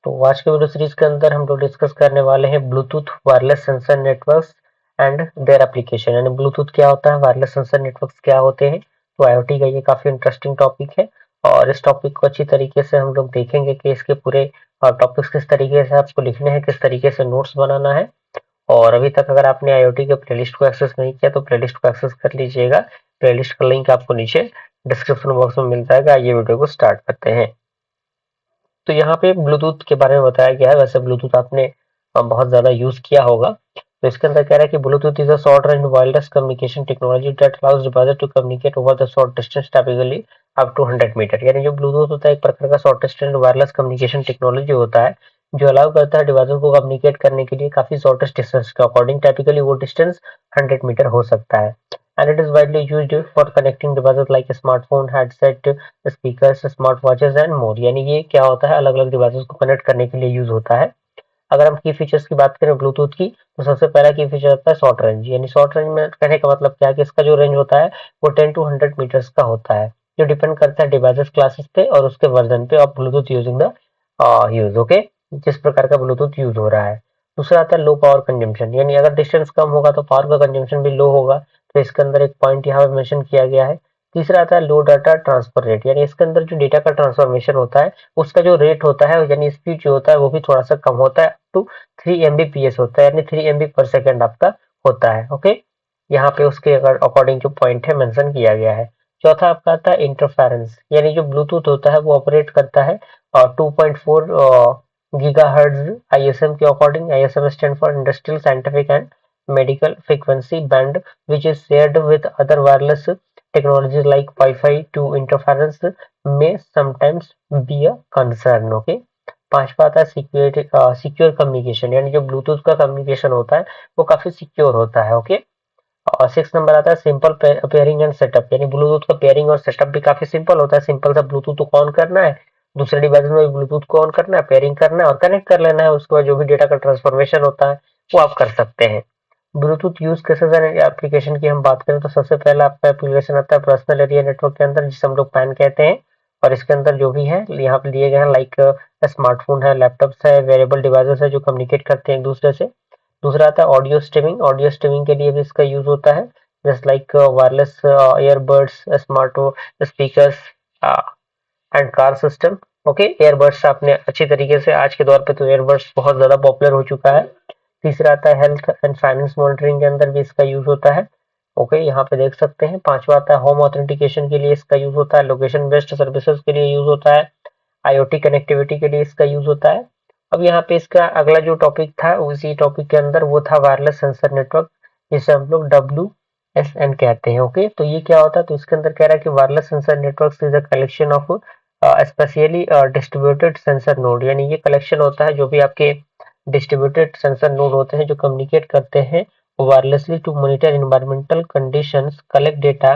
तो आज के वीडियो सीरीज के अंदर हम लोग डिस्कस करने वाले हैं Bluetooth wireless sensor networks and their application. यानी ब्लूटूथ क्या होता है, वायरलेस सेंसर नेटवर्क्स क्या होते हैं। तो आईओटी का ये काफी इंटरेस्टिंग टॉपिक है और इस टॉपिक को अच्छी तरीके से हम लोग देखेंगे कि इसके पूरे टॉपिक्स किस तरीके से आपको लिखने हैं, किस तरीके से नोट्स बनाना है। और अभी तक अगर आपने आईओटी के प्लेलिस्ट को एक्सेस नहीं किया तो प्लेलिस्ट को एक्सेस कर लीजिएगा। प्लेलिस्ट का लिंक आपको नीचे डिस्क्रिप्शन बॉक्स में मिल जाएगा। ये वीडियो को स्टार्ट करते हैं। तो यहाँ पे ब्लूटूथ के बारे में बताया गया है। वैसे ब्लूटूथ आपने बहुत ज्यादा यूज किया होगा। तो इसके अंदर कह रहा है कि Bluetooth is a short range wireless communication technology that allows devices to communicate over the short distance, typically up to 100 metre. यानी जो ब्लूटूथ होता है एक प्रकार का short distance wireless communication technology होता है जो अलाउ करता है डिवाइसेस को कम्युनिकेट करने के लिए काफी शॉर्टेस्ट डिस्टेंस के अकॉर्डिंग। टाइपिकली वो डिस्टेंस 100 मीटर हो सकता है। And it is widely used for connecting devices like smartphone, headset, speakers, smart watches and more. यानी ये क्या होता है, अलग अलग डिवाइसेस को कनेक्ट करने के लिए यूज होता है। अगर हम की फीचर्स की बात करें ब्लूटूथ की, तो सबसे पहला की फीचर होता है शॉर्ट रेंज। यानी शॉर्ट रेंज में कहने का मतलब क्या है कि इसका जो रेंज होता है वो 10 टू 100 मीटर्स का होता है, जो डिपेंड करता है डिवाइसेस क्लासेस पे और उसके वर्जन पे of Bluetooth using the use. Okay, जिस प्रकार का ब्लूटूथ यूज हो रहा है। दूसरा आता है लो पावर कंजम्पशन। यानी अगर डिस्टेंस कम होगा तो पावर का कंजम्पशन भी लो होगा। तो इसके अंदर एक पॉइंट यहाँ पे मेंशन किया गया है। तीसरा आता है लो डाटा ट्रांसफर रेट। यानी इसके अंदर जो डेटा का ट्रांसफॉर्मेशन होता है उसका जो रेट होता है, यानी स्पीड जो होता है वो भी थोड़ा सा कम होता है। टू 3 Mbps होता है, यानी 3 MB/सेकेंड आपका होता है। ओके, यहाँ पे उसके अकॉर्डिंग जो पॉइंट है मेंशन किया गया है। चौथा आपका आता है इंटरफेरेंस। यानी जो ब्लूटूथ होता है वो ऑपरेट करता है 2.4 गीगाहर्ट्ज आईएसएम के according. ISM stand for industrial scientific and medical frequency band which is shared with other wireless technologies like WiFi. To interference may sometimes be a concern. Okay, पांचवा आता है security, secure communication. यानी जो Bluetooth का communication होता है वो काफी सिक्योर होता है। ओके, और 6 नंबर आता है सिंपल पेयरिंग एंड सेटअप। यानी ब्लूटूथ का पेयरिंग और सेटअप भी काफी सिंपल होता है। सिंपल सा ब्लूटूथ को ऑन करना है, दूसरे डिवाइस में ब्लूटूथ को ऑन करना है, पेयरिंग करना है और कनेक्ट कर लेना है। उसके बाद जो भी डेटा का ट्रांसफॉर्मेशन होता है वो आप कर सकते हैं। Bluetooth use cases and application की हम बात करें तो सबसे पहला आपका एप्लीकेशन आता है पर्सनल एरिया नेटवर्क के अंदर, जिसे हम लोग पैन कहते हैं। और इसके अंदर जो भी है यहाँ पे दिए गए हैं लाइक स्मार्टफोन है, लैपटॉप्स है, वेरिएबल डिवाइसेस है जो कम्युनिकेट करते हैं एक दूसरे से। दूसरा आता है ऑडियो स्ट्रीमिंग। ऑडियो स्ट्रीमिंग के लिए भी इसका यूज होता है, just like wireless earbuds, smart speakers and car system. Okay, earbuds आपने अच्छी तरीके से, आज के दौर पे तो ईयरबड्स बहुत ज्यादा पॉपुलर हो चुका है। तीसरा आता है हेल्थ एंड फाइनेंस मॉनिटरिंग के अंदर भी इसका यूज होता है। ओके, यहाँ पे देख सकते हैं। पांचवा आता है होम ऑथेंटिकेशन के लिए इसका यूज होता है। लोकेशन बेस्ड सर्विसेज के लिए यूज होता है। आईओटी कनेक्टिविटी के लिए इसका यूज होता है। अब यहाँ पे इसका अगला जो टॉपिक था उसी टॉपिक के अंदर वो था वायरलेस सेंसर नेटवर्क, जिसे हम लोग WSN कहते हैं। ओके, तो ये क्या होता है, तो इसके अंदर कह रहा है कि wireless sensor network is a collection of specially distributed sensor node. यानी ये कलेक्शन होता है जो भी आपके डिस्ट्रीब्यूटेड सेंसर नोड होते हैं जो कम्युनिकेट करते हैं wirelessly to monitor environmental conditions, collect data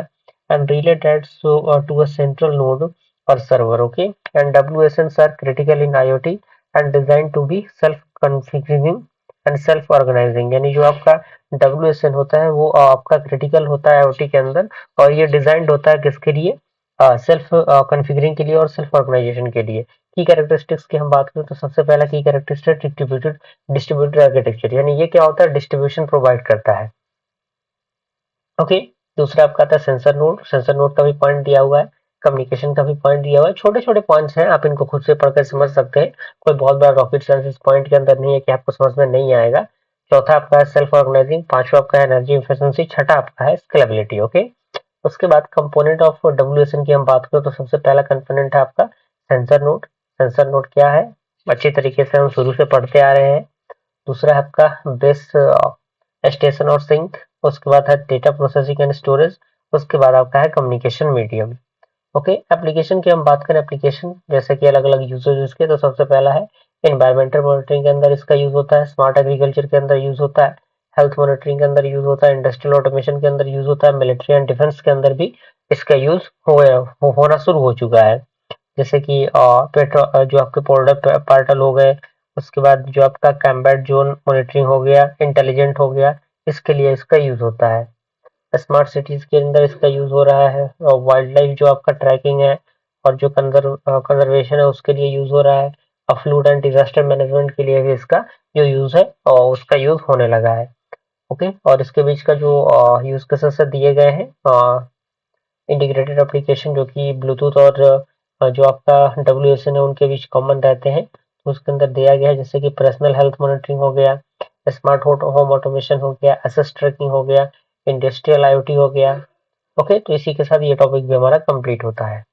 and relay that to a central node or server. Okay, and WSNs are critical in IoT and designed to be self configuring and self organizing। यानी जो आपका WSN होता है वो आपका critical होता है IoT के अंदर, और ये डिजाइंड होता है किसके लिए, सेल्फ कॉन्फ़िगरिंग के लिए और सेल्फ ऑर्गेनाइजेशन के लिए। की कैरेक्टरिस्टिक्स की हम बात करें तो सबसे पहला की कैरेक्टरिस्टिक डिस्ट्रीब्यूटेड आर्किटेक्चर। यानी ये क्या होता है, डिस्ट्रीब्यूशन प्रोवाइड करता है। ओके, दूसरा आपका आता है सेंसर नोड। सेंसर नोड का भी पॉइंट दिया हुआ है, कम्युनिकेशन का भी पॉइंट दिया हुआ है। छोटे छोटे पॉइंट्स हैं, आप इनको खुद से पढ़कर समझ सकते हैं। कोई बहुत बड़ा रॉकेट साइंस इस पॉइंट के अंदर नहीं है कि आपको समझ में नहीं आएगा। चौथा आपका है सेल्फ ऑर्गेनाइजिंग। पांचवा आपका है एनर्जी एफिशिएंसी। छठा आपका है स्केलेबिलिटी। ओके, उसके बाद कंपोनेंट ऑफ WSN की हम बात करें तो सबसे पहला कंपोनेंट है आपका सेंसर नोड। सेंसर नोड क्या है, अच्छी तरीके से हम शुरू से पढ़ते आ रहे हैं। दूसरा है आपका बेस स्टेशन और सिंक। उसके बाद है डेटा प्रोसेसिंग एंड स्टोरेज। उसके बाद आपका है कम्युनिकेशन मीडियम। ओके, एप्लीकेशन की हम बात करें, एप्लीकेशन जैसे कि अलग अलग यूजेज के, तो सबसे पहला है एनवायरमेंटल मॉनिटरिंग के अंदर इसका यूज होता है। स्मार्ट एग्रीकल्चर के अंदर यूज होता है। हेल्थ मॉनिटरिंग के अंदर यूज होता है। इंडस्ट्रियल ऑटोमेशन के अंदर यूज होता है। मिलिट्री एंड डिफेंस के अंदर भी इसका यूज होना शुरू हो चुका है। जैसे कि पेट्रो जो आपके पोर्टल पार्टल हो गए, उसके बाद जो आपका कम्बैट जोन मॉनिटरिंग हो गया, इंटेलिजेंट हो गया, इसके लिए इसका यूज होता है। स्मार्ट सिटीज के अंदर इसका यूज हो रहा है। और वाइल्ड लाइफ जो आपका ट्रैकिंग है और जो कंजर्वेशन है उसके लिए यूज हो रहा है। फ्लूड एंड डिजास्टर मैनेजमेंट के लिए भी इसका जो यूज है और उसका यूज होने लगा है। ओके, और इसके बीच का जो यूज केसेस दिए गए हैं, इंटीग्रेटेड एप्लीकेशन जो कि ब्लूटूथ और जो आपका WSN है उनके बीच कॉमन रहते हैं, तो उसके अंदर दिया गया है जैसे कि पर्सनल हेल्थ मॉनिटरिंग हो गया, स्मार्ट होम ऑटोमेशन हो गया, एसेट ट्रैकिंग हो गया, इंडस्ट्रियल IoT हो गया। ओके, तो इसी के साथ ये टॉपिक भी हमारा कंप्लीट होता है।